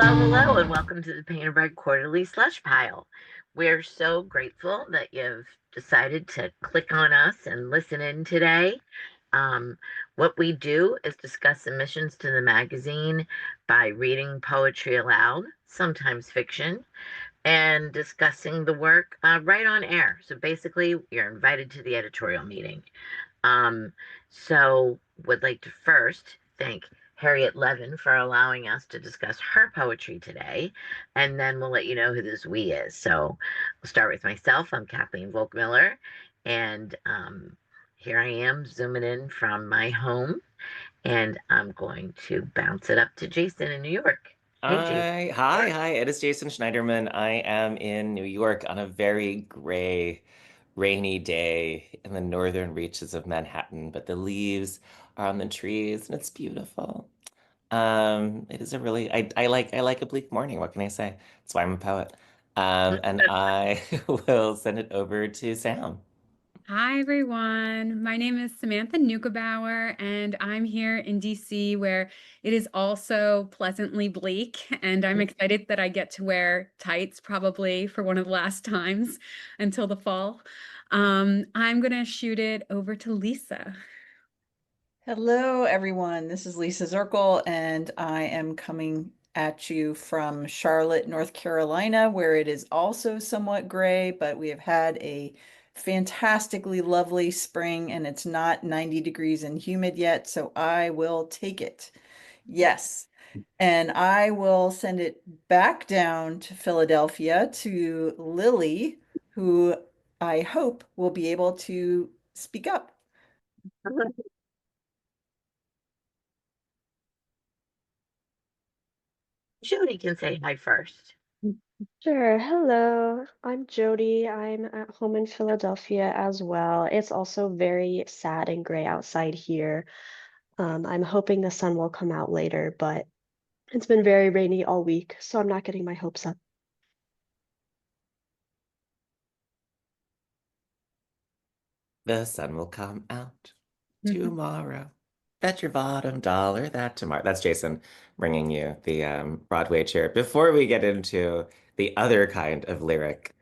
Hello, and welcome to the Painter Bread Quarterly Slush Pile. We're so grateful that you've decided to click on us and listen in today. Um, what we do is discuss submissions to the magazine by reading poetry aloud, sometimes fiction, and discussing the work right on air. So basically, you're invited to the editorial meeting. Um, so would like to first thank Harriet Levin for allowing us to discuss her poetry today, and then we'll let you know who this we is. So we'll start with myself. I'm Kathleen Volk Miller, and here I am zooming in from my home, and I'm going to bounce it up to Jason in New York. Hey, Jason. Hi, it is Jason Schneiderman. I am in New York on a very gray, rainy day in the northern reaches of Manhattan, but the leaves are on the trees and it's beautiful. It is a really I like a bleak morning. What can I say? That's why I'm a poet. And I will send it over to Sam. Hi, everyone. My name is Samantha Neugebauer, and I'm here in DC where it is also pleasantly bleak. And I'm excited that I get to wear tights probably for one of the last times until the fall. I'm going to shoot it over to Lisa. Hello, everyone. This is Lisa Zerkle, and I am coming at you from Charlotte, North Carolina, where it is also somewhat gray, but we have had a fantastically lovely spring, and it's not 90 degrees and humid yet, so I will take it. Yes. And I will send it back down to Philadelphia to Lillie, who I hope will be able to speak up. Jodi can say hi first. Sure. Hello, I'm Jody. I'm at home in Philadelphia as well. It's also very sad and gray outside here. I'm hoping the sun will come out later, but it's been very rainy all week, so I'm not getting my hopes up. The sun will come out tomorrow. Bet your bottom dollar that tomorrow. That's Jason bringing you the Broadway cheer. Before we get into the other kind of lyric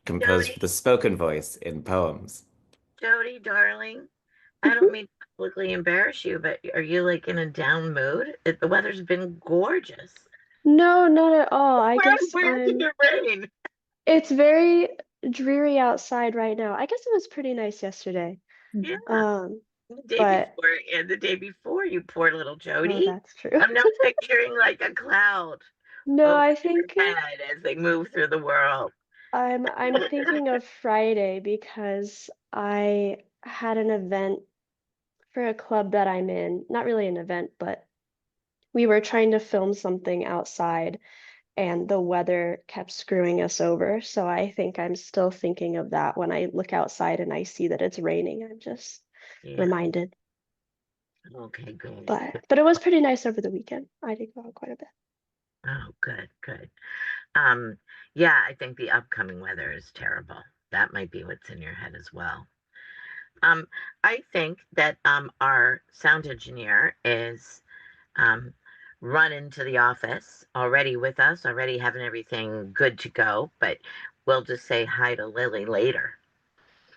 composed Jodi, for the spoken voice in poems. Jodi, darling. I don't mean to publicly embarrass you, but are you like in a down mood? The weather's been gorgeous. No, not at all. I guess Where's the rain? it's very dreary outside right now. I guess it was pretty nice yesterday. Yeah, Um, the day but before and the day before, you poor little oh, Jodi. that's true. I'm now picturing like a cloud No, over I your think head as they move through the world. I'm thinking of Friday because I had an event for a club that I'm in. Not really an event, but we were trying to film something outside and the weather kept screwing us over. So I think I'm still thinking of that when I look outside and I see that it's raining. I'm just Yeah. reminded. Okay, good. But it was pretty nice over the weekend. I did go out quite a bit. Oh, good, good. Um, yeah, I think the upcoming weather is terrible. That might be what's in your head as well. Um, I think that our sound engineer is um, run into the office already with us, already having everything good to go, but we'll just say hi to Lily later.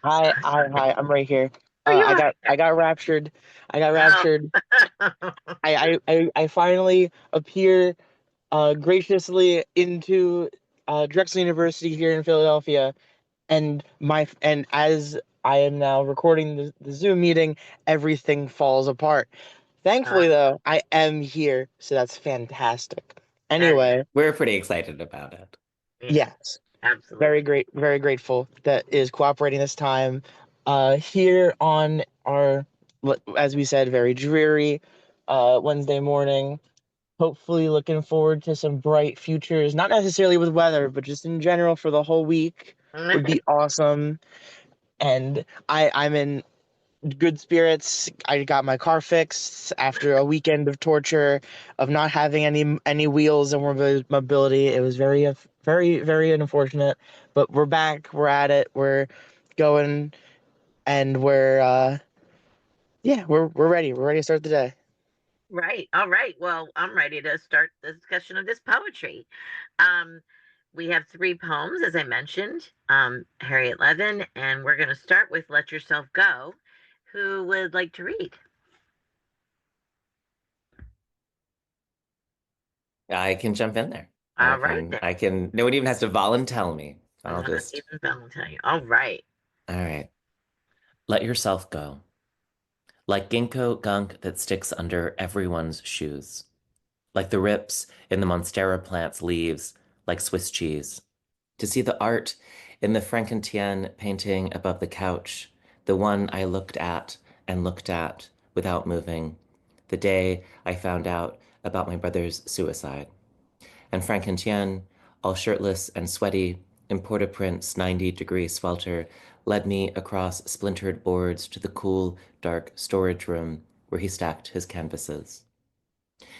Hi, I'm right here. Oh, you I got raptured. I got are. raptured. Oh. I finally appear graciously into Drexel University here in Philadelphia, and as I am now recording the Zoom meeting, everything falls apart. Uh, Thankfully, though, I am here, so that's fantastic. that is, Anyway, We're pretty excited about it. yeah, yes. absolutely. Very grateful that is cooperating this time. Here on our, as we said, very dreary Wednesday morning. Hopefully, looking forward to some bright futures, not necessarily with weather, but just in general for the whole week would be awesome. And I'm in good spirits. I got my car fixed after a weekend of torture of not having any wheels and mobility. It was very unfortunate, but we're back. We're at it. We're going, and we're yeah, we're ready. We're ready to start the day. Right. All right. Well, I'm ready to start the discussion of this poetry. Um, we have three poems, as I mentioned, Harriet Levin, and we're going to start with Let Yourself Go. Who would like to read? I can jump in there. All right, then. No one even has to volunteer me. I'll Not just, even Valentine. All right. all right. Let yourself go. Like ginkgo gunk that sticks under everyone's shoes. Like the rips in the Monstera plant's leaves, like Swiss cheese. To see the art in the Frankétienne painting above the couch, the one I looked at and looked at without moving, the day I found out about my brother's suicide. And Frankétienne, all shirtless and sweaty, in Port-au-Prince 90-degree swelter, led me across splintered boards to the cool, dark storage room where he stacked his canvases.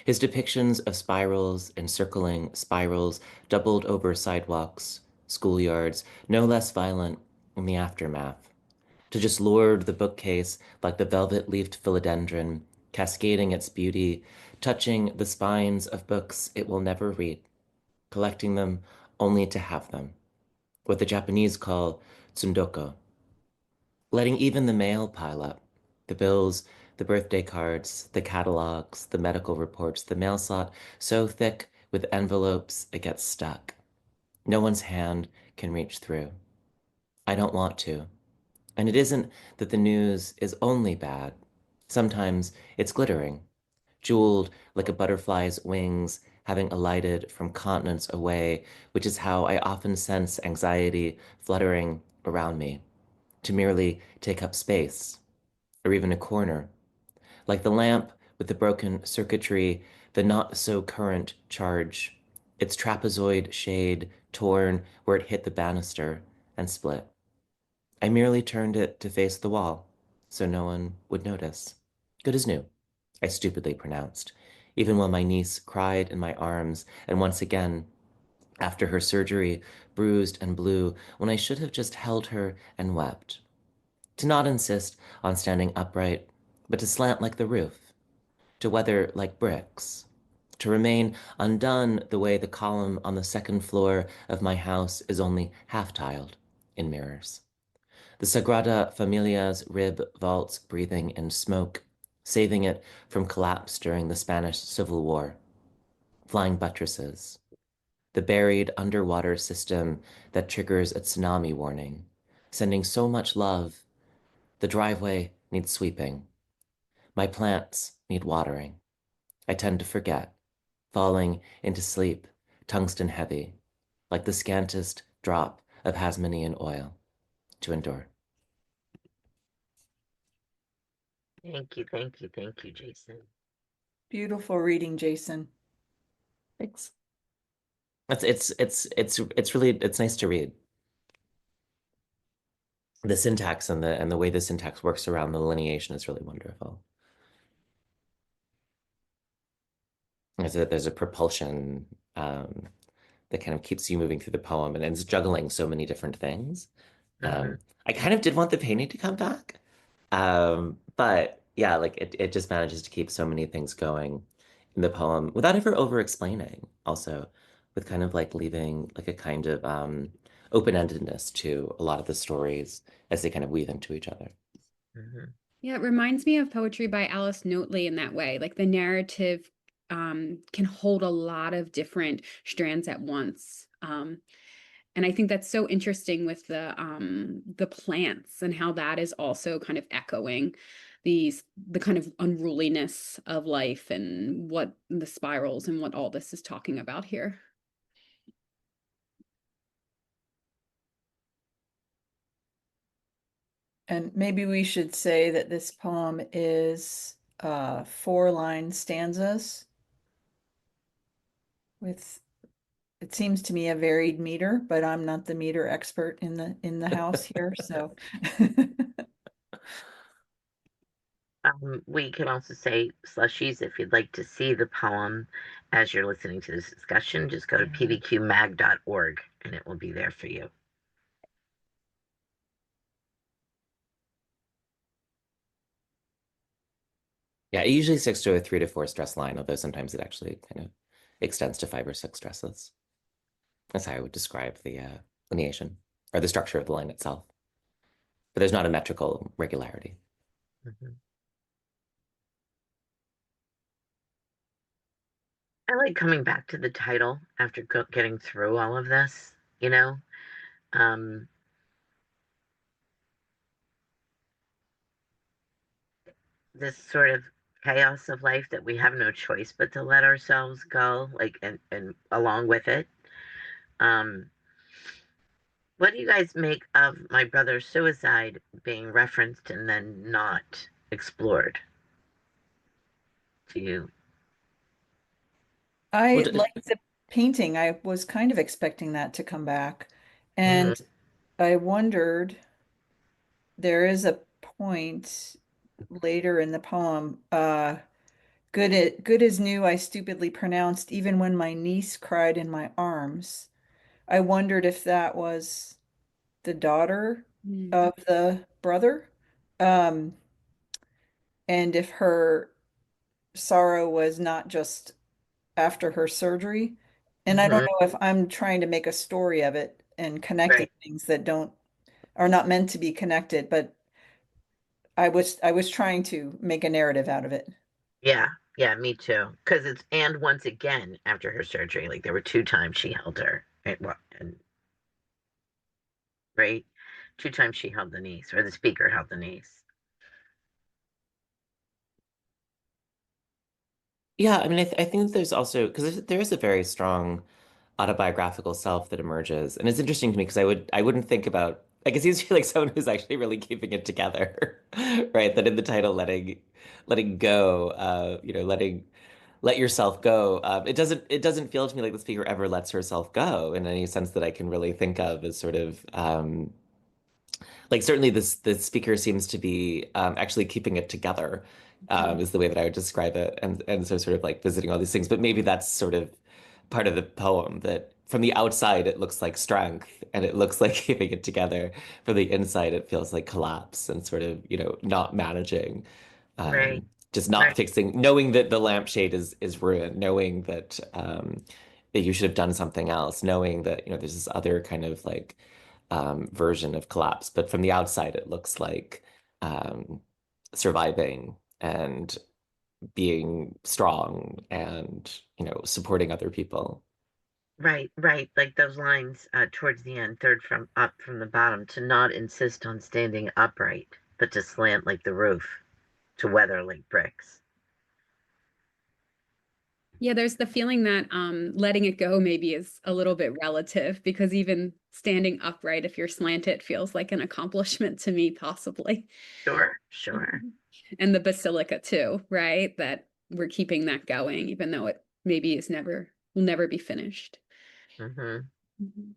His depictions of spirals, encircling spirals, doubled over sidewalks, schoolyards, no less violent in the aftermath. To just lord the bookcase like the velvet-leafed philodendron, cascading its beauty, touching the spines of books it will never read, collecting them only to have them, what the Japanese call tsundoko, letting even the mail pile up, the bills, the birthday cards, the catalogs, the medical reports, the mail slot so thick with envelopes it gets stuck. No one's hand can reach through. I don't want to. And it isn't that the news is only bad. Sometimes it's glittering, jeweled like a butterfly's wings having alighted from continents away, which is how I often sense anxiety fluttering around me, to merely take up space, or even a corner, like the lamp with the broken circuitry, the not-so-current charge, its trapezoid shade torn where it hit the banister and split. I merely turned it to face the wall, so no one would notice. Good as new, I stupidly pronounced, even while my niece cried in my arms, and once again, after her surgery, bruised and blue, when I should have just held her and wept. To not insist on standing upright, but to slant like the roof, to weather like bricks, to remain undone the way the column on the second floor of my house is only half-tiled in mirrors. The Sagrada Familia's rib vaults breathing in smoke, saving it from collapse during the Spanish Civil War. Flying buttresses. The buried underwater system that triggers a tsunami warning, sending so much love. The driveway needs sweeping. My plants need watering. I tend to forget, falling into sleep, tungsten heavy, like the scantest drop of Hasmonean oil to endure. Thank you. Thank you. Thank you, Jason. Beautiful reading, Jason. Thanks. It's really nice to read. The syntax and the way the syntax works around the lineation is really wonderful. There's a propulsion that kind of keeps you moving through the poem, and it's juggling so many different things. Mhm. I kind of did want the painting to come back, but yeah, like it just manages to keep so many things going in the poem without ever over explaining. Also, with kind of like leaving like a kind of open-endedness to a lot of the stories as they kind of weave into each other. Mhm. Yeah, it reminds me of poetry by Alice Notley in that way. Like the narrative can hold a lot of different strands at once. And I think that's so interesting with the plants and how that is also kind of echoing the kind of unruliness of life and what the spirals and what all this is talking about here. And maybe we should say that this poem is 4-line stanzas with, it seems to me, a varied meter, but I'm not the meter expert in the house here, so. We can also say Slushies if you'd like to see the poem as you're listening to this discussion. Just go to pbqmag.org and it will be there for you. Yeah, it usually sticks to a 3 to 4 stress line, although sometimes it actually kind of extends to 5 or 6 stresses. That's how I would describe the lineation or the structure of the line itself. But there's not a metrical regularity. Mhm. I like coming back to the title after getting through all of this, you know? Um, this sort of chaos of life that we have no choice but to let ourselves go, like, and along with it. Um, what do you guys make of my brother's suicide being referenced and then not explored? Do you? Well, I like the painting. I was kind of expecting that to come back. Mhm, And I wondered, there is a point later in the poem, good as new, I stupidly pronounced, even when my niece cried in my arms. I wondered if that was the daughter Mm. of the brother, um, and if her sorrow was not just after her surgery. And I don't mhm, know if I'm trying to make a story of it and connecting right. things that don't are not meant to be connected, but I was trying to make a narrative out of it. Yeah, yeah, me too. Because it's and once again after her surgery, like there were two times she held her, and right, two times she held the niece, or the speaker held the niece. yeah, I mean, I think there's also because there is a very strong autobiographical self that emerges, and it's interesting to me because I wouldn't think about like it seems to be like someone who's actually really keeping it together, right? That in the title, letting go, let yourself go. It doesn't feel to me like the speaker ever lets herself go in any sense that I can really think of as sort of like certainly this the speaker seems to be actually keeping it together is the way that I would describe it, and so sort of like visiting all these things. But maybe that's sort of part of the poem that from the outside it looks like strength and it looks like keeping it together. From the inside it feels like collapse and sort of not managing, Right, just not right, fixing, knowing that the lampshade is ruined, knowing that you should have done something else, knowing that there's this other kind of like version of collapse. But from the outside, it looks like um, surviving and being strong and supporting other people. right, right. Like those lines towards the end, third from up from the bottom, to not insist on standing upright, but to slant like the roof, to weather like bricks. Yeah, there's the feeling that letting it go maybe is a little bit relative because even standing upright, if you're slanted, feels like an accomplishment to me, possibly. Sure, sure. Mhm. And the basilica too, right? That we're keeping that going, even though it maybe will never be finished. Hmm. Mhm.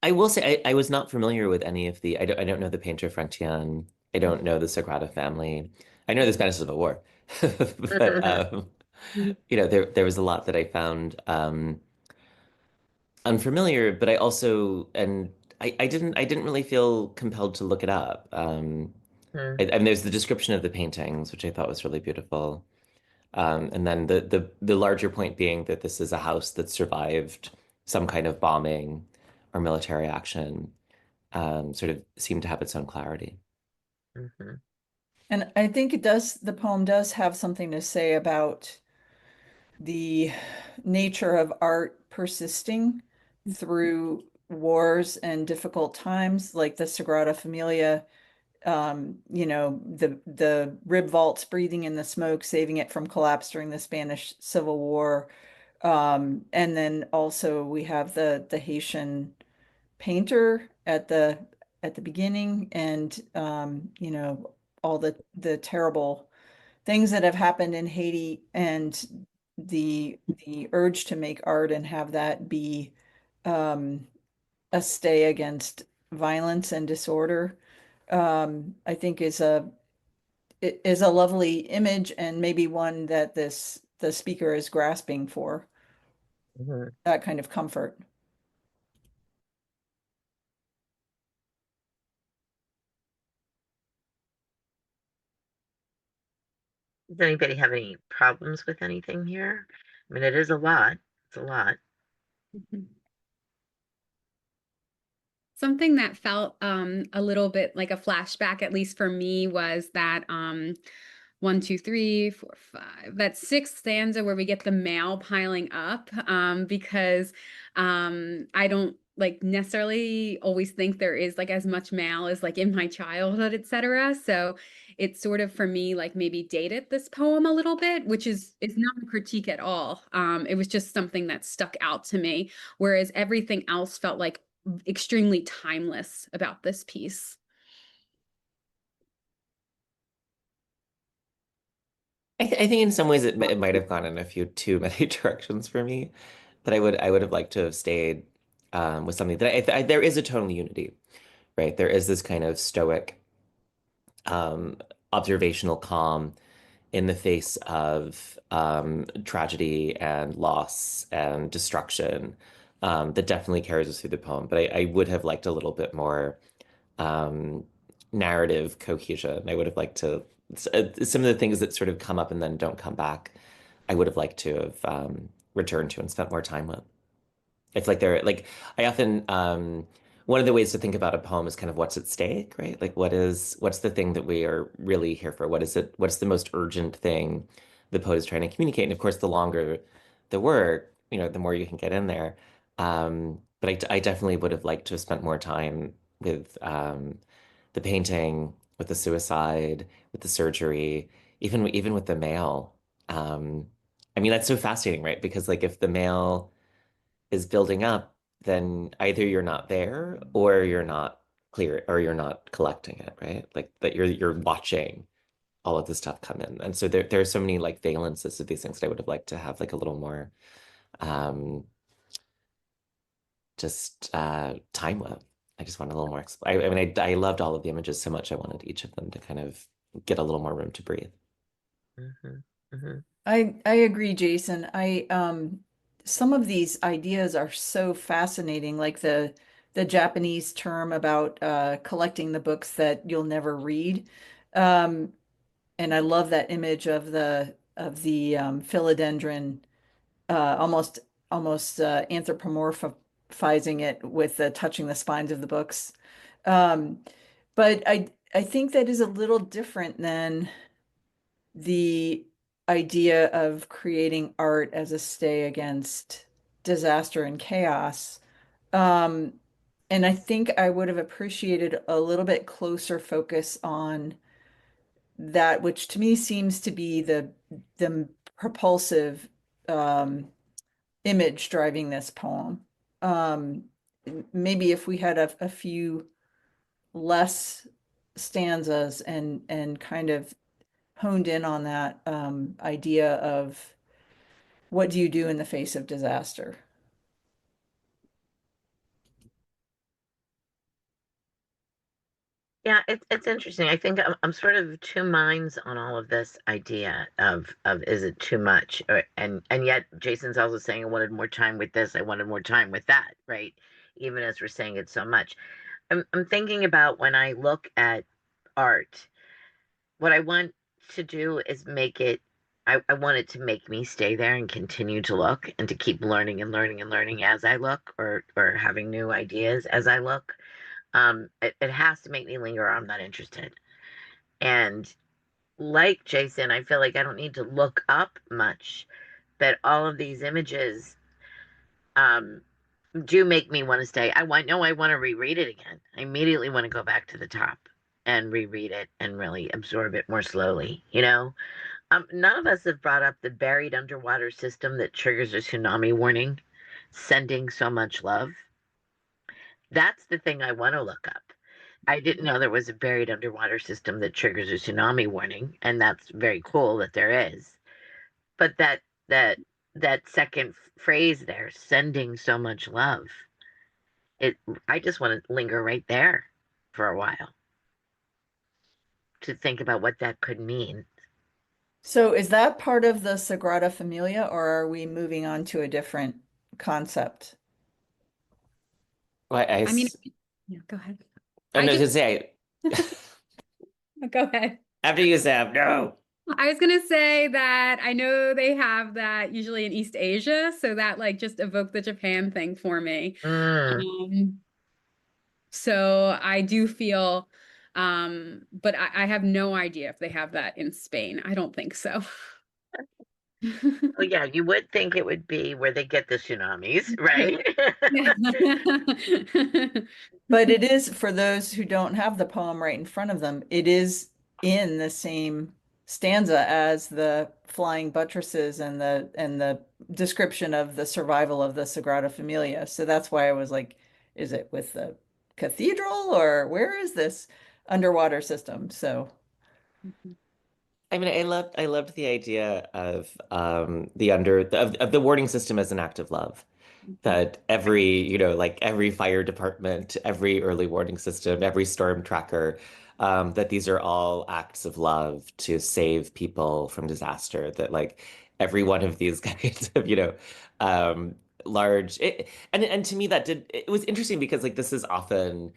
I will say I was not familiar with any of I don't know the painter Frankétienne. I don't know the Sagrada Family. I know the Spanish Civil War, but there was a lot that I found unfamiliar. But I also and I didn't really feel compelled to look it up. I mean, there's the description of the paintings, which I thought was really beautiful. And then the larger point being that this is a house that survived some kind of bombing or military action, sort of seemed to have its own clarity. Hmm. And I think the poem does have something to say about the nature of art persisting through wars and difficult times, like the Sagrada Familia, the rib vaults breathing in the smoke, saving it from collapse during the Spanish Civil War. And then also we have the Haitian painter at the beginning, and all the terrible things that have happened in Haiti, and the urge to make art and have that be um, a stay against violence and disorder. I think is a lovely image, and maybe one that the speaker is grasping for, Hmm. that kind of comfort. Does anybody have any problems with anything here? I mean, it is a lot. It's a lot. Mhm. Something that felt a little bit like a flashback, at least for me, was that 1, 2, 3, 4, 5, that sixth stanza where we get the mail piling up, because I don't like necessarily always think there is like as much mail as like in my childhood, etc. So it's sort of for me like maybe dated this poem a little bit, which is not a critique at all. It was just something that stuck out to me, whereas everything else felt like extremely timeless about this piece. I think in some ways it might have gone in a few too many directions for me, but I would have liked to have stayed with something that there is a tonal unity, right? There is this kind of stoic um, observational calm in the face of tragedy and loss and destruction that definitely carries us through the poem. But I would have liked a little bit more um, narrative cohesion. I would have liked to some of the things that sort of come up and then don't come back. I would have liked to have returned to and spent more time with. It's like they're like I often one of the ways to think about a poem is kind of what's at stake, right? Like what's the thing that we are really here for? What is it? What's the most urgent thing the poet is trying to communicate? And of course, the longer the work, the more you can get in there. But I definitely would have liked to have spent more time with the painting, with the suicide, with the surgery, even with the mail. Um, I mean, that's so fascinating, right? Because like if the mail is building up, then either you're not there or you're not clear or you're not collecting it, right? Like that you're watching all of this stuff come in. And so there are so many like valences of these things that I would have liked to have like a little more um just time with. I just want a little more I mean I loved all of the images so much I wanted each of them to kind of get a little more room to breathe. Mm-hmm. Mm-hmm. I agree, Jason. I some of these ideas are so fascinating, like the Japanese term about collecting the books that you'll never read. Um, and I love that image of the philodendron almost anthropomorphizing it with touching the spines of the books. Um, but I think that is a little different than the idea of creating art as a stay against disaster and chaos. Um, and I think I would have appreciated a little bit closer focus on that, which to me seems to be the propulsive um, image driving this poem. Um, Maybe if we had a few less stanzas and kind of honed in on that idea of what do you do in the face of disaster? Yeah, it's interesting. I think I'm sort of two minds on all of this idea of is it too much, and yet Jason's also saying I wanted more time with this, I wanted more time with that, right? Even as we're saying it so much, I'm thinking about when I look at art, what I want to do is make it. I want it to make me stay there and continue to look and to keep learning and learning and learning as I look, or having new ideas as I look. It has to make me linger, or I'm not interested. And like Jason, I feel like I don't need to look up much, but all of these images um, do make me want to stay. I want to reread it again. I immediately want to go back to the top and reread it and really absorb it more slowly, you know? None of us have brought up the buried underwater system that triggers a tsunami warning, sending so much love. That's the thing I want to look up. I didn't know there was a buried underwater system that triggers a tsunami warning, and that's very cool that there is. But that that second phrase there, sending so much love, it I just want to linger right there for a while to think about what that could mean. So is that part of the Sagrada Familia, or are we moving on to a different concept? Well, I mean, yeah, go ahead. I'm I not just gonna say go ahead. after you say no. I was gonna say that I know they have that usually in East Asia, so that like just evoked the Japan thing for me. Mm. So I do feel, but I have no idea if they have that in Spain. I don't think so. Oh yeah, you would think it would be where they get the tsunamis, right? But it is, for those who don't have the poem right in front of them, it is in the same stanza as the flying buttresses and the description of the survival of the Sagrada Familia. So that's why I was like, is it with the cathedral or where is this underwater system? So I mean, I loved the idea of of the warning system as an act of love. That every, like every fire department, every early warning system, every storm tracker, that these are all acts of love to save people from disaster. That like every one of these kinds of, and to me it was interesting because like this is often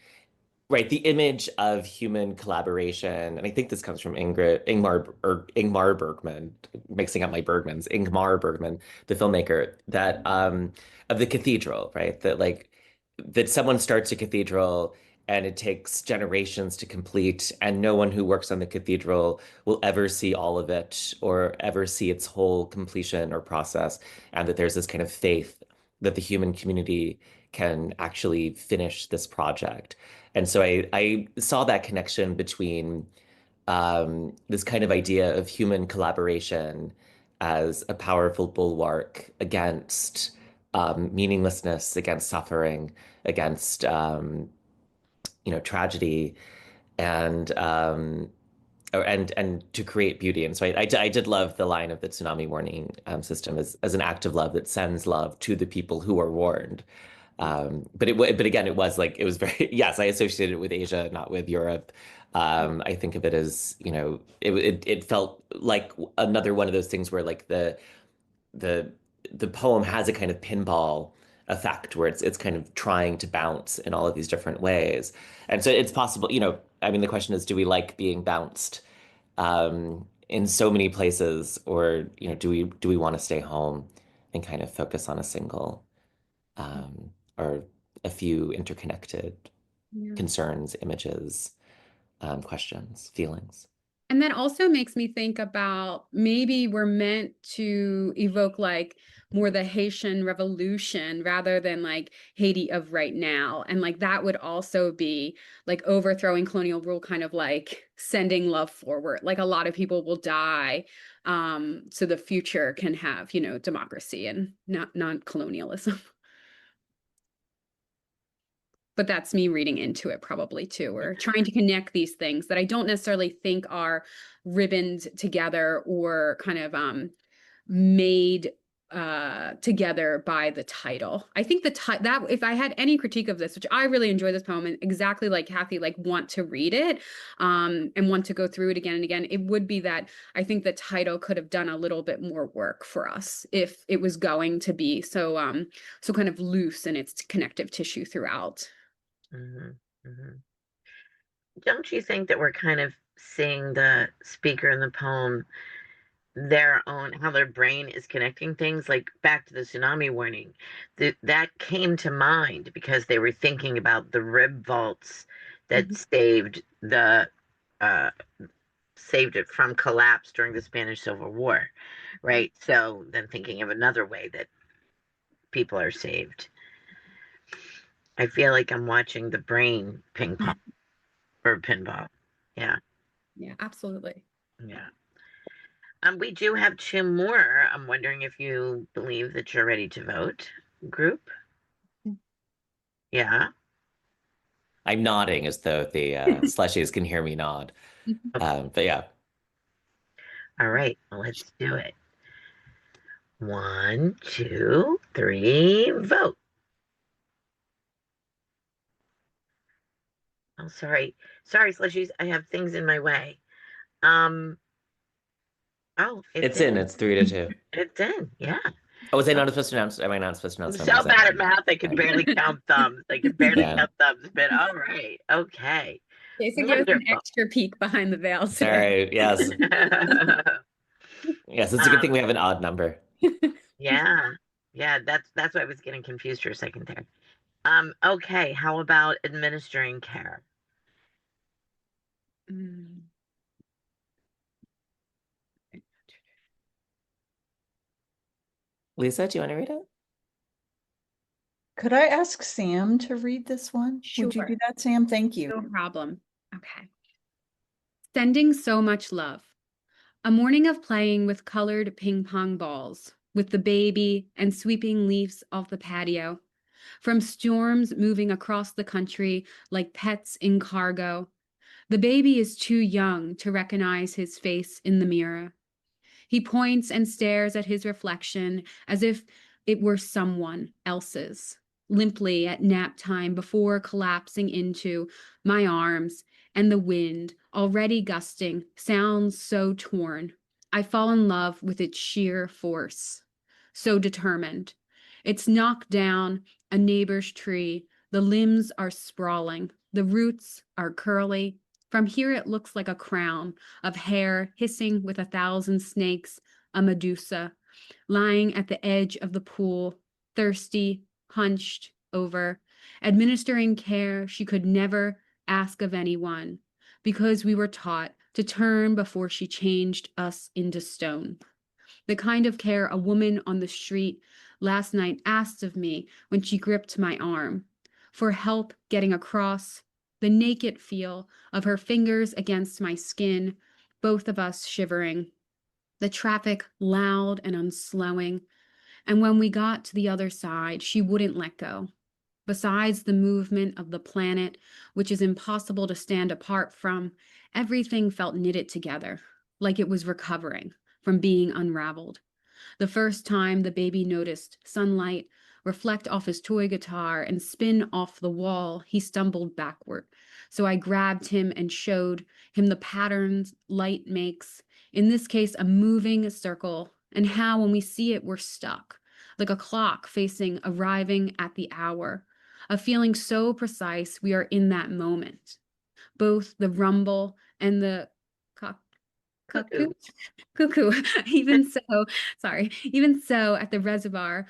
right, the image of human collaboration, and I think this comes from Ingmar Bergman, mixing up my Bergmans, Ingmar Bergman, the filmmaker, that of the cathedral, right? That someone starts a cathedral and it takes generations to complete, and no one who works on the cathedral will ever see all of it or ever see its whole completion or process, and that there's this kind of faith that the human community can actually finish this project. And so I saw that connection between this kind of idea of human collaboration as a powerful bulwark against meaninglessness, against suffering, against tragedy, and and to create beauty. And so I did love the line of the tsunami warning system as an act of love that sends love to the people who are warned. But again, it was very, yes, I associated it with Asia, not with Europe. I think of it as, it felt like another one of those things where like the the poem has a kind of pinball effect where it's kind of trying to bounce in all of these different ways. And so it's possible, I mean, the question is, do we like being bounced in so many places, or, do we want to stay home and kind of focus on a single or a few interconnected concerns, images, questions, feelings? And that also makes me think about maybe we're meant to evoke like more the Haitian revolution rather than like Haiti of right now. And like that would also be like overthrowing colonial rule, kind of like sending love forward. Like a lot of people will die so the future can have, democracy and not non-colonialism. But that's me reading into it probably too, or trying to connect these things that I don't necessarily think are ribboned together or kind of made together by the title. I think that if I had any critique of this, which I really enjoy this poem and exactly like Kathy, like want to read it and want to go through it again and again, it would be that I think the title could have done a little bit more work for us if it was going to be so kind of loose in its connective tissue throughout. Don't you think that we're kind of seeing the speaker in the poem, how their brain is connecting things, like back to the tsunami warning, that came to mind because they were thinking about the rib vaults that saved it from collapse during the Spanish Civil War, right? So then thinking of another way that people are saved. I feel like I'm watching the brain ping pong or pinball. Yeah. Yeah, absolutely. Yeah. We do have two more. I'm wondering if you believe that you're ready to vote, group. Yeah. I'm nodding as though the Slushies can hear me nod. But yeah. All right. Well, let's do it. 1, 2, 3, vote. Oh, sorry. Sorry, Slushies. I have things in my way. Oh, It's in. It's 3-2. It's in. Yeah. Oh, was I not supposed to announce? Am I not supposed to I'm announce? so bad at math, I could barely count thumbs. I could barely count thumbs, but all right. Okay. Jason gave us an Wonderful. extra peek behind the veil today. Sorry, yes. Yes, it's a good thing we have an odd number. Yeah, yeah, that's why I was getting confused for a second there. Okay, how about administering care? Mm. Lisa, do you want to read it? Could I ask Sam to read this one? Would you Sure. do that, Sam? Thank you. No problem. Okay. Sending so much love. A morning of playing with colored ping pong balls, with the baby and sweeping leaves off the patio. From storms moving across the country like pets in cargo. The baby is too young to recognize his face in the mirror. He points and stares at his reflection as if it were someone else's, limply at nap time before collapsing into my arms, and the wind, already gusting, sounds so torn. I fall in love with its sheer force, so determined. It's knocked down a neighbor's tree. The limbs are sprawling. The roots are curly. From here, it looks like a crown of hair hissing with 1,000 snakes, a Medusa, lying at the edge of the pool, thirsty, hunched over, administering care she could never ask of anyone, because we were taught to turn before she changed us into stone. The kind of care a woman on the street last night asked of me when she gripped my arm, for help getting across, the naked feel of her fingers against my skin, both of us shivering, the traffic loud and unslowing, and when we got to the other side, she wouldn't let go. Besides the movement of the planet, which is impossible to stand apart from, everything felt knitted together, like it was recovering from being unraveled. The first time the baby noticed sunlight reflect off his toy guitar and spin off the wall, he stumbled backward. So I grabbed him and showed him the patterns light makes, in this case, a moving circle, and how when we see it, we're stuck, like a clock facing arriving at the hour, a feeling so precise we are in that moment. Both the rumble and the cuckoo. Cuckoo. Even so, at the reservoir,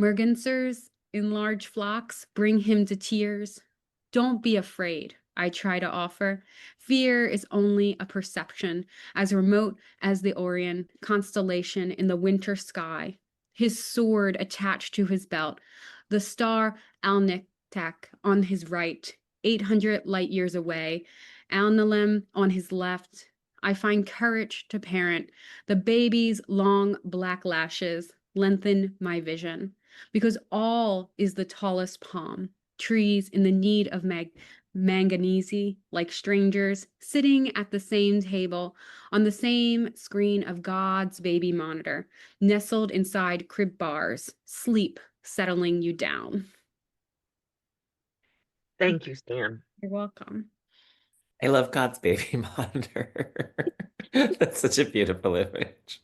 mergansers in large flocks bring him to tears. Don't be afraid, I try to offer. Fear is only a perception, as remote as the Orion constellation in the winter sky. His sword attached to his belt, the star Alnitak on his right, 800 light years away, Alnalem on his left. I find courage to parent. The baby's long black lashes lengthen my vision, because all is the tallest palm, trees in the need of manganese, like strangers, sitting at the same table, on the same screen of God's baby monitor, nestled inside crib bars, sleep settling you down. Thank you, Sam. You're welcome. I love God's baby monitor. That's such a beautiful image.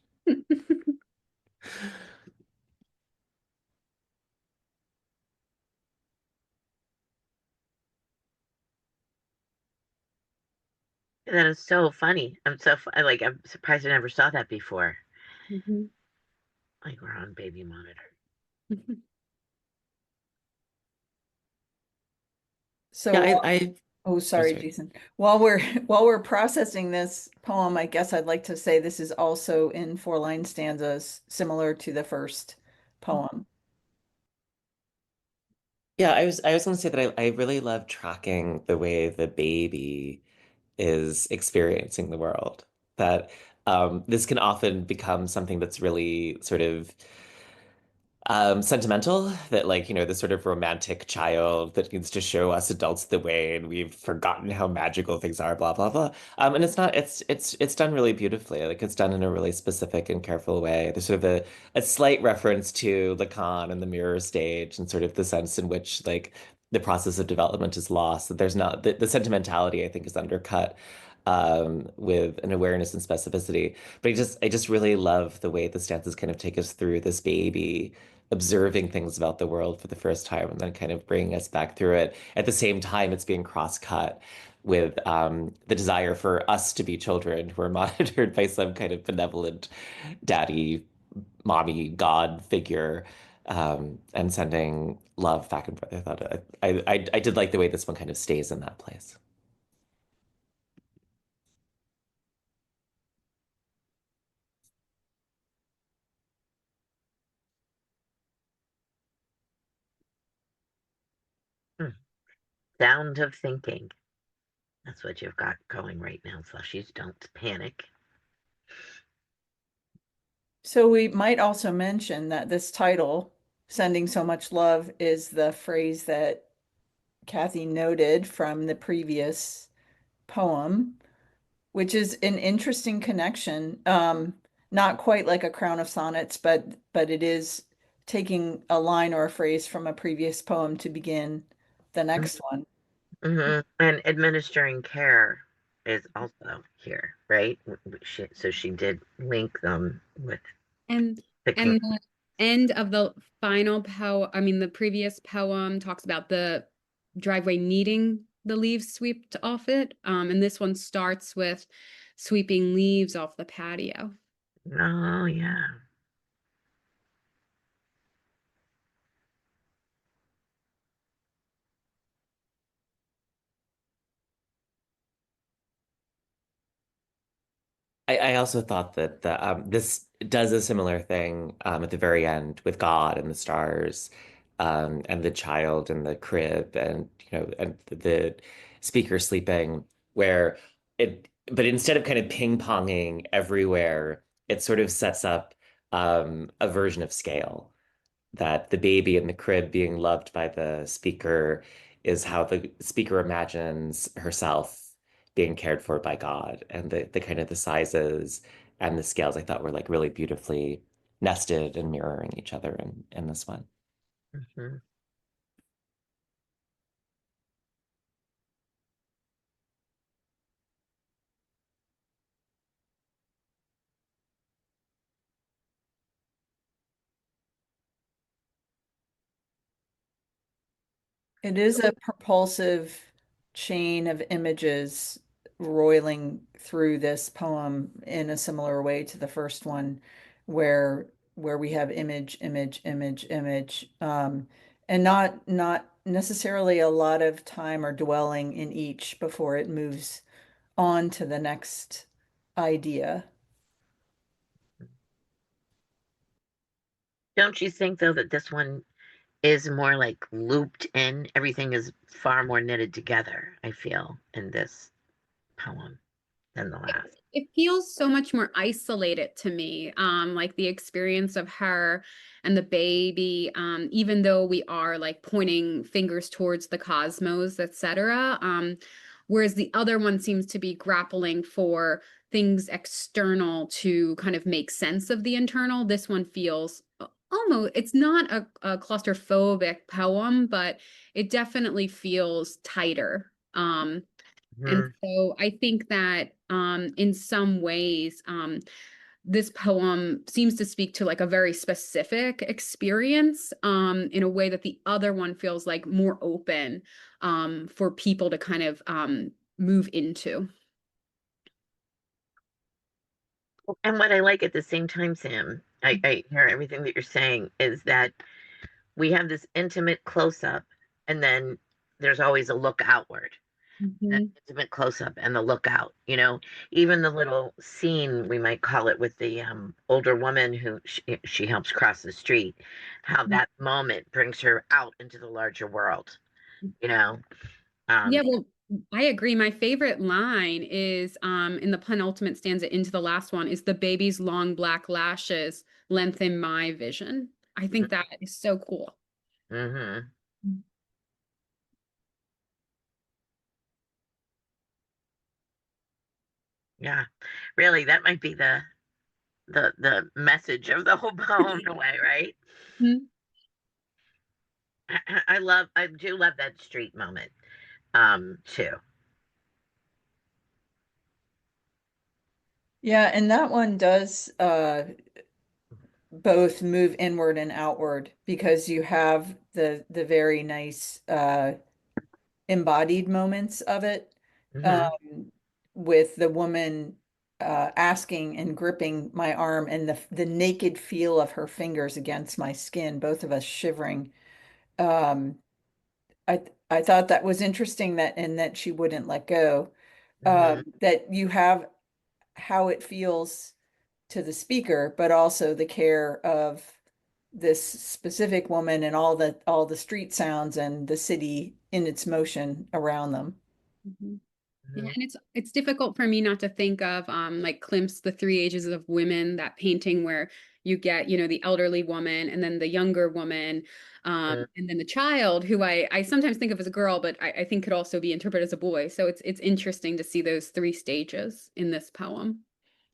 That is so funny. I'm surprised I never saw that before. Mhm. Like we're on baby monitor. So Yeah, oh, sorry, sorry. Jason. While we're processing this poem, I guess I'd like to say this is also in 4-line stanzas, similar to the first poem. Yeah, I was going to say that I really love tracking the way the baby is experiencing the world. That this can often become something that's really sort of sentimental, that like, the sort of romantic child that needs to show us adults the way, and we've forgotten how magical things are, blah, blah, blah. And it's not, it's done really beautifully. Like it's done in a really specific and careful way. There's sort of a slight reference to Lacan and the mirror stage, and sort of the sense in which like the process of development is lost, that there's not the sentimentality, I think, is undercut with an awareness and specificity. But I just really love the way the stanzas kind of take us through this baby observing things about the world for the first time, and then kind of bringing us back through it. At the same time, it's being cross-cut with the desire for us to be children who are monitored by some kind of benevolent daddy, mommy, God figure, and sending love back and forth. I thought I did like the way this one kind of stays in that place. Sound of thinking. That's what you've got going right now, Slushies. Don't panic. So we might also mention that this title, Sending So Much Love, is the phrase that Kathy noted from the previous poem, which is an interesting connection. Not quite like a crown of sonnets, but it is taking a line or a phrase from a previous poem to begin the next one. And administering care is also here, right? So she did link them with And picking. the end of the final poem, I mean, the previous poem talks about the driveway needing the leaves swept off it. And this one starts with sweeping leaves off the patio. Oh, yeah. I also thought that this does a similar thing at the very end with God and the stars, and the child in the crib, and and the speaker sleeping, where but instead of kind of ping-ponging everywhere, it sort of sets up a version of scale, that the baby in the crib being loved by the speaker is how the speaker imagines herself being cared for by God. And the kind of the sizes and the scales I thought were like really beautifully nested and mirroring each other in this one. Mhm. It is a propulsive chain of images roiling through this poem in a similar way to the first one, where we have image, image, image, image, and not necessarily a lot of time or dwelling in each before it moves on to the next idea. Don't you think, though, that this one is more like looped in? Everything is far more knitted together, I feel, in this poem than the last. It feels so much more isolated to me, like the experience of her and the baby, even though we are like pointing fingers towards the cosmos, etc. Whereas the other one seems to be grappling for things external to kind of make sense of the internal. This one feels almost, it's not a claustrophobic poem, but it definitely feels tighter. And Mhm. so I think that in some ways, this poem seems to speak to like a very specific experience in a way that the other one feels like more open for people to kind of move into. And what I like at the same time, Sam, I hear everything that you're saying, is that we have this intimate close up, and then there's always a look outward. That Mhm. intimate close up and the lookout, even the little scene, we might call it, with the older woman who she helps cross the street, how that moment brings her out into the larger world, you know. Yeah, Um, well, I agree. My favorite line is in the penultimate stanza into the last one is the baby's long black lashes lengthen my vision. I think that is so cool. mhm. Yeah, really, that might be the message of the whole poem in a way, right? Mhm. I do love that street moment, too. Yeah, and that one does both move inward and outward, because you have the very nice embodied moments of it, Hmm. um, with the woman asking and gripping my arm and the naked feel of her fingers against my skin, both of us shivering. Um, I thought that was interesting that and that she wouldn't let go. Hmm. That you have how it feels to the speaker, but also the care of this specific woman and all the street sounds and the city in its motion around them. Mhm. Yeah, Hmm. and it's difficult for me not to think of like Klimt's The Three Ages of Women, that painting where you get, the elderly woman and then the younger woman, and then the child who I sometimes think of as a girl, but I think could also be interpreted as a boy. So it's interesting to see those three stages in this poem.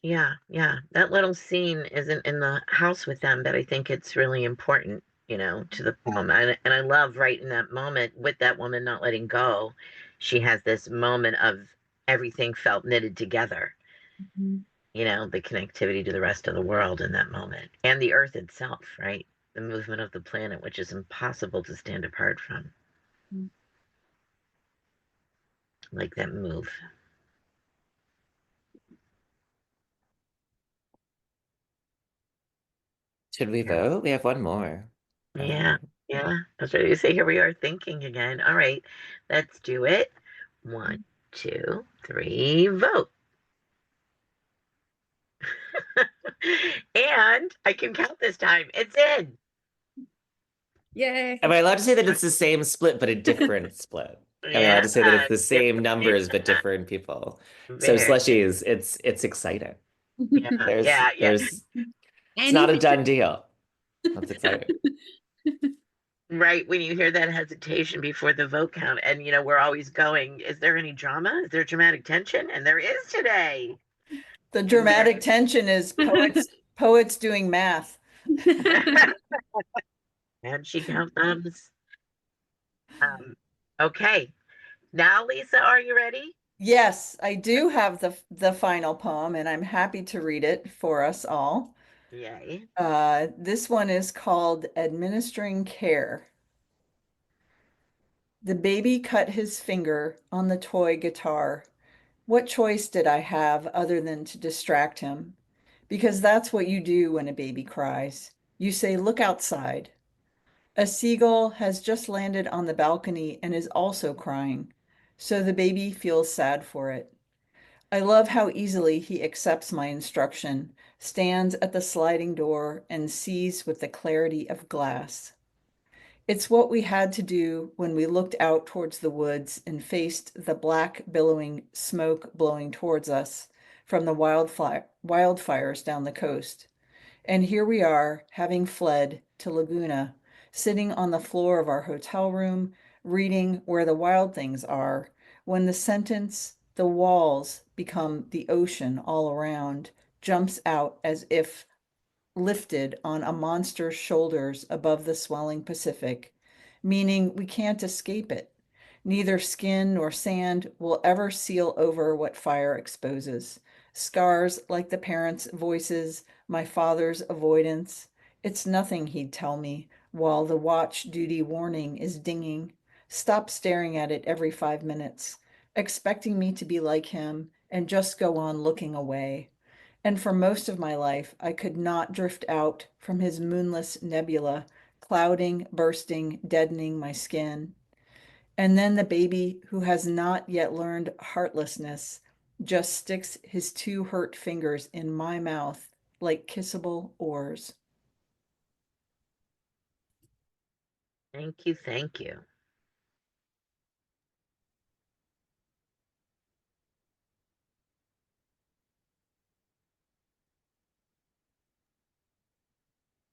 Yeah, yeah. That little scene isn't in the house with them, but I think it's really important, to the poem. And I love right in that moment with that woman not letting go. She has this moment of everything felt knitted together, Mhm. the connectivity to the rest of the world in that moment and the earth itself, right? The movement of the planet, which is impossible to stand apart from, like that move. Should we Yeah. vote? We have one more. Yeah, yeah. I was ready to say, here we are thinking again. All right, let's do it. One, two, three, vote. And I can count this time. It's in. Yay. Am I allowed to say that it's the same split, but a different split? Am I allowed Yeah, to say that it's the same different. numbers, but different people? So Very. Slushies, it's exciting. Yeah, There's yeah, yeah. there's it's not a Anything. done deal. That's exciting. Right when you hear that hesitation before the vote count, and we're always going, is there any drama? Is there dramatic tension? And there is today. The Very. dramatic tension is poets doing math. And she count thumbs. Okay. Now, Lisa, are you ready? Yes, I do have the final poem, and I'm happy to read it for us all. Yay. This one is called Administering Care. The baby cut his finger on the toy guitar. What choice did I have other than to distract him? Because that's what you do when a baby cries. You say, "Look outside." A seagull has just landed on the balcony and is also crying, so the baby feels sad for it. I love how easily he accepts my instruction, stands at the sliding door, and sees with the clarity of glass. It's what we had to do when we looked out towards the woods and faced the black, billowing smoke blowing towards us from the wildfires down the coast. And here we are, having fled to Laguna, sitting on the floor of our hotel room, reading Where the Wild Things Are, when the sentence, "The walls become the ocean all around," jumps out as if lifted on a monster's shoulders above the swelling Pacific, meaning we can't escape it. Neither skin nor sand will ever seal over what fire exposes. Scars like the parents' voices, my father's avoidance. It's nothing, he'd tell me, while the watch duty warning is dinging. Stop staring at it every 5 minutes, expecting me to be like him and just go on looking away. And for most of my life, I could not drift out from his moonless nebula, clouding, bursting, deadening my skin. And then the baby who has not yet learned heartlessness just sticks his two hurt fingers in my mouth like kissable oars. Thank you. Thank you.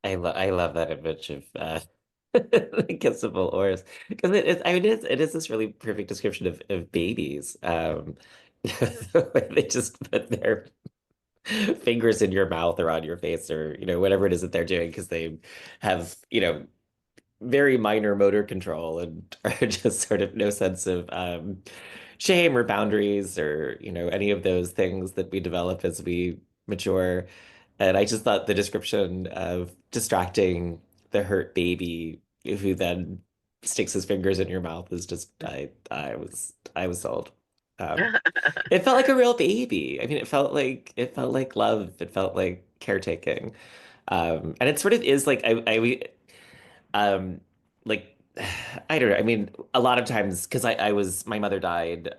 I love that image of the kissable oars because I mean it is this really perfect description of babies. The way they just put their fingers in your mouth or on your face or whatever it is that they're doing because they have very minor motor control and are just sort of no sense of shame or boundaries or any of those things that we develop as we mature. And I just thought the description of distracting the hurt baby who then sticks his fingers in your mouth is just I was sold. It felt like a real baby. I mean, it felt like love. It felt like caretaking. And it sort of is like um like I don't know. I mean, a lot of times because I was my mother died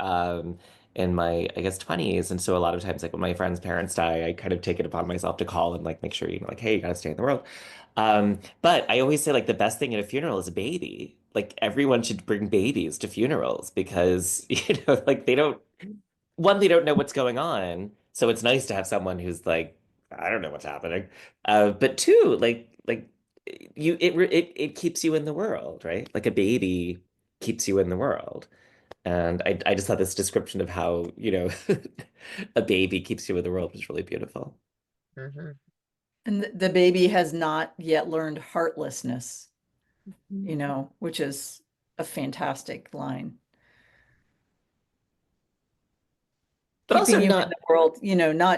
in my I guess 20s, and so a lot of times like when my friends' parents die, I kind of take it upon myself to call and like make sure like hey, you gotta stay in the world. But I always say like the best thing at a funeral is a baby. Like everyone should bring babies to funerals because like they don't know what's going on. So it's nice to have someone who's like, I don't know what's happening. But two, it keeps you in the world, right? Like a baby keeps you in the world. And I just thought this description of how, a baby keeps you in the world was really beautiful. Mm-hmm. And the baby has not yet learned heartlessness, which is a fantastic line. But also Keeping you in not the world,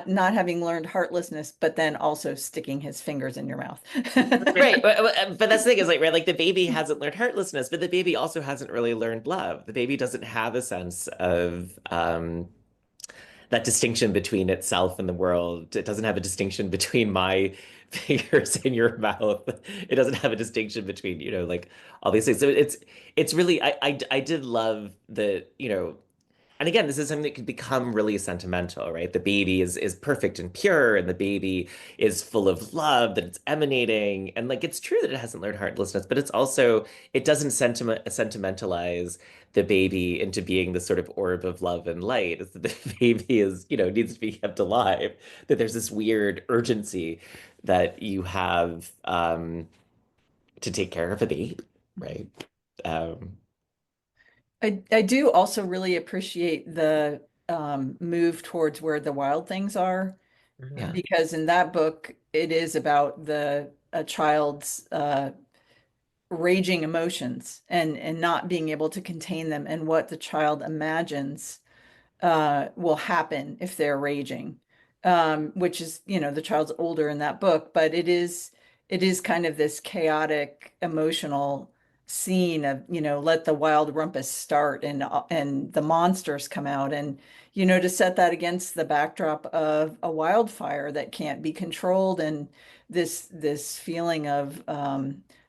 not having learned heartlessness, but then also sticking his fingers in your mouth. right. But that's the thing is like, right, like the baby hasn't learned heartlessness, but the baby also hasn't really learned love. The baby doesn't have a sense of that distinction between itself and the world. It doesn't have a distinction between my fingers in your mouth. It doesn't have a distinction between, like all these things. So it's really I did love the, and again, this is something that could become really sentimental, right? The baby is perfect and pure, and the baby is full of love that it's emanating. And like it's true that it hasn't learned heartlessness, but it's also it doesn't sentimentalize the baby into being the sort of orb of love and light. It's that the baby is, needs to be kept alive. That there's this weird urgency that you have to take care of a baby, right? Um, I do also really appreciate the move towards where the wild things are, yeah. because in that book, it is about a child's raging emotions and not being able to contain them and what the child imagines will happen if they're raging, which is, the child's older in that book, but it is kind of this chaotic emotional scene of, let the wild rumpus start and the monsters come out, and to set that against the backdrop of a wildfire that can't be controlled, and this feeling of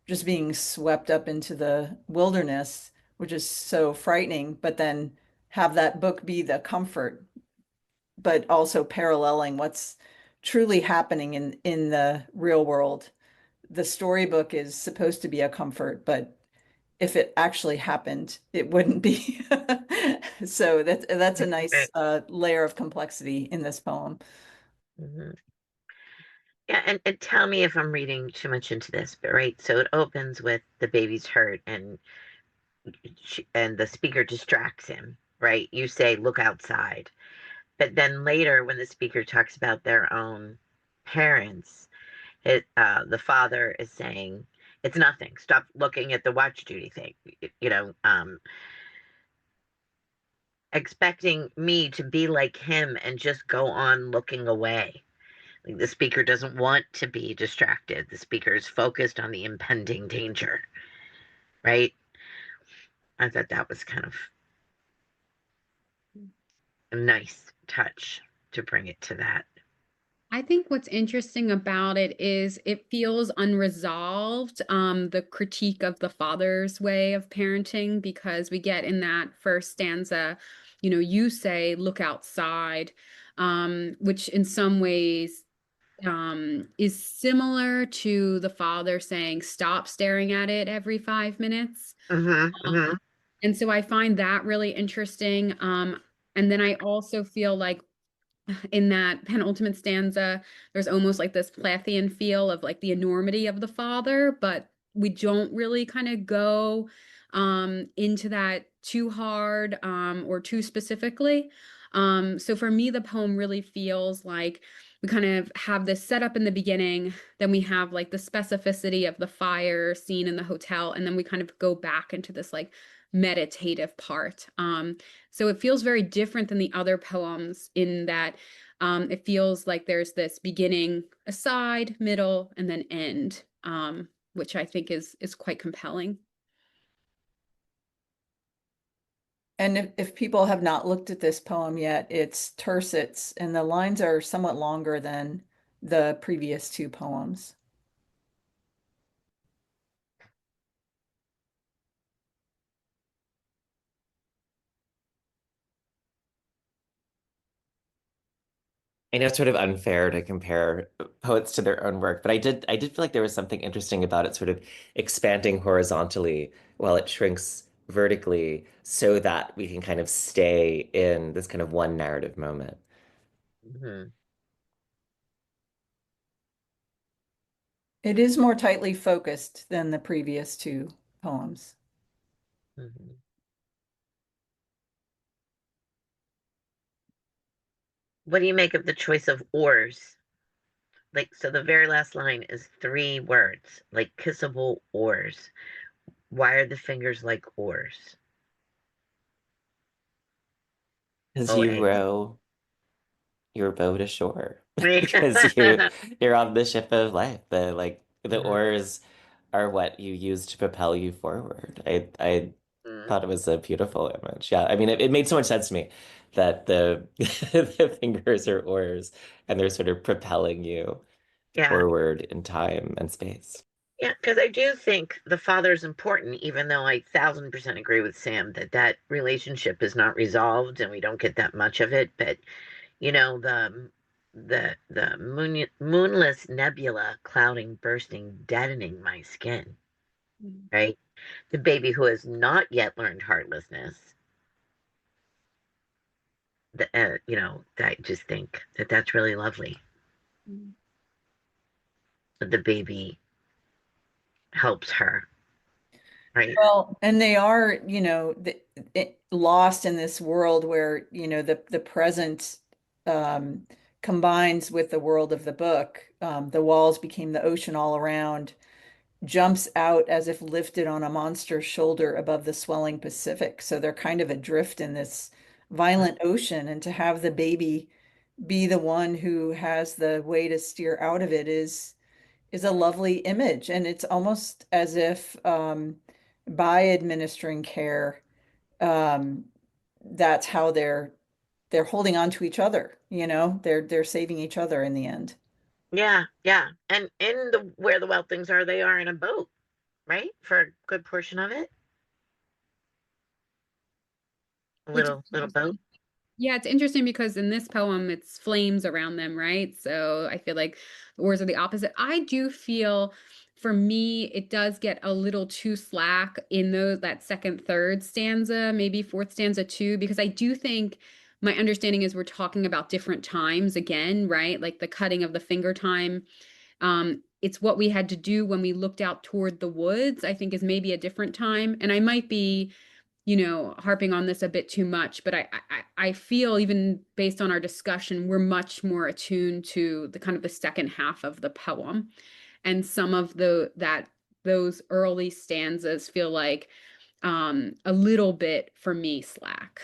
just being swept up into the wilderness, which is so frightening, but then have that book be the comfort, but also paralleling what's truly happening in the real world. The storybook is supposed to be a comfort, but if it actually happened, it wouldn't be. So that's a nice layer of complexity in this poem. Mm-hmm. Yeah, and tell me if I'm reading too much into this, but right, so it opens with the baby's hurt and the speaker distracts him, right? You say, look outside. But then later, when the speaker talks about their own parents, the father is saying, it's nothing. Stop looking at the watch duty thing. You know, expecting me to be like him and just go on looking away. Like the speaker doesn't want to be distracted. The speaker is focused on the impending danger, right? I thought that was kind of a nice touch to bring it to that. I think what's interesting about it is it feels unresolved, the critique of the father's way of parenting, because we get in that first stanza, you say, look outside, which in some ways is similar to the father saying, stop staring at it every 5 minutes. Mm-hmm, mm-hmm. And so I find that really interesting. And then I also feel like in that penultimate stanza, there's almost like this Plathian feel of like the enormity of the father, but we don't really kind of go into that too hard or too specifically. So for me, the poem really feels like we kind of have this setup in the beginning, then we have like the specificity of the fire scene in the hotel, and then we kind of go back into this like meditative part. So it feels very different than the other poems in that it feels like there's this beginning, aside, middle, and then end, which I think is quite compelling. And if people have not looked at this poem yet, it's tercets, and the lines are somewhat longer than the previous two poems. I know it's sort of unfair to compare poets to their own work, but I did feel like there was something interesting about it sort of expanding horizontally while it shrinks vertically so that we can kind of stay in this kind of one narrative moment. Mhm. It is more tightly focused than the previous two poems. Mhm. What do you make of the choice of oars? Like, so the very last line is 3 words, like kissable oars. Why are the fingers like oars? Because you OA. row your boat ashore. Because you're on the ship of life. The Mhm. oars are what you use to propel you forward. I Mhm. thought it was a beautiful image. Yeah, I mean it made so much sense to me that the the fingers are oars and they're sort of propelling you Yeah, forward in time and space. yeah, because I do think the father is important, even though I 1,000% agree with Sam that that relationship is not resolved and we don't get that much of it. But the moonless nebula clouding, bursting, deadening my skin, right? The baby who has not yet learned heartlessness. I just think that that's really lovely. That the baby helps her, right? Well, and they are, lost in this world where, the present um, combines with the world of the book. The walls became the ocean all around, jumps out as if lifted on a monster's shoulder above the swelling Pacific. So they're kind of adrift in this violent ocean, and to have the baby be the one who has the way to steer out of it is a lovely image. And it's almost as if by administering care, um, that's how they're holding on to each other, they're saving each other in the end. Yeah, yeah. And in the where the wild things are, they are in a boat, right? For a good portion of it. A Which is little boat. interesting. Yeah, it's interesting because in this poem, it's flames around them, right? So I feel like the words are the opposite. I do feel for me, it does get a little too slack in that second, third stanza, maybe fourth stanza too, because I do think my understanding is we're talking about different times again, right? Like the cutting of the finger time. It's what we had to do when we looked out toward the woods, I think is maybe a different time. And I might be harping on this a bit too much, but I feel even based on our discussion, we're much more attuned to the kind of the second half of the poem. And some of those early stanzas feel like a little bit for me slack.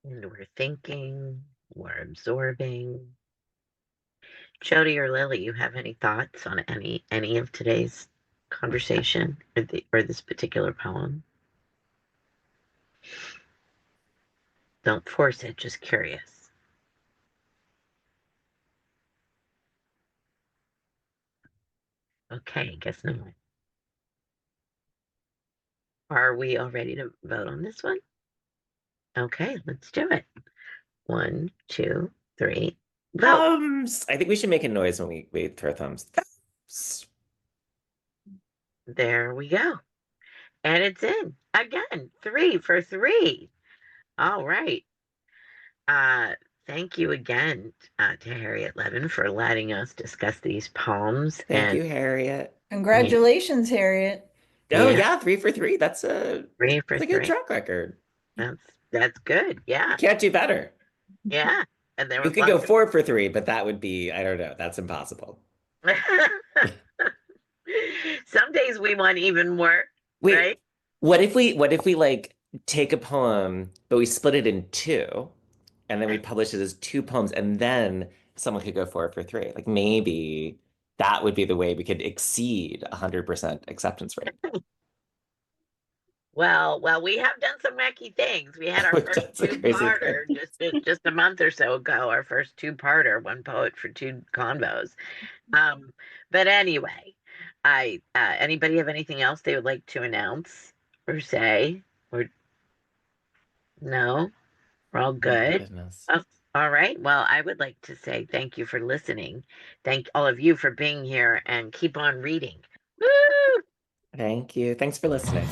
And we're thinking, we're absorbing. Jodi or Lily, you have any thoughts on any of today's conversation or this particular poem? Don't force it, just curious. Okay, guess not. Are we all ready to vote on this one? Okay, let's do it. 1, 2, 3, vote. Thumbs. I think we should make a noise when we throw thumbs. Thumbs. There we go. And it's in again, 3 for 3. All right. Uh, Thank you again to Harriet Levin for letting us discuss these poems. Thank And you, Harriet. Congratulations, Harriet. Oh yeah, yeah, 3 for 3. That's a 3 for that's a good 3. track record. That's good. You Yeah, can't do better. yeah. And there You was could go lots 4 for 3, but that would be, I don't know, that's impossible. of. Some days we want even more, Wait, right? what if we like take a poem, but we split it in two, and then we publish it as 2 poems, and then someone could go for 3. Like maybe that would be the way we could exceed 100% acceptance rate. Well, we have done some wacky things. We had our We've first done some crazy two-parter things. just a month or so ago. Our first two-parter, one poet for 2 convos. But anyway, I anybody have anything else they would like to announce or say? Or no? We're all Oh my good. goodness. Oh, all right. Well, I would like to say thank you for listening. Thank all of you for being here and keep on reading. Woo! Thank you. Thanks for listening.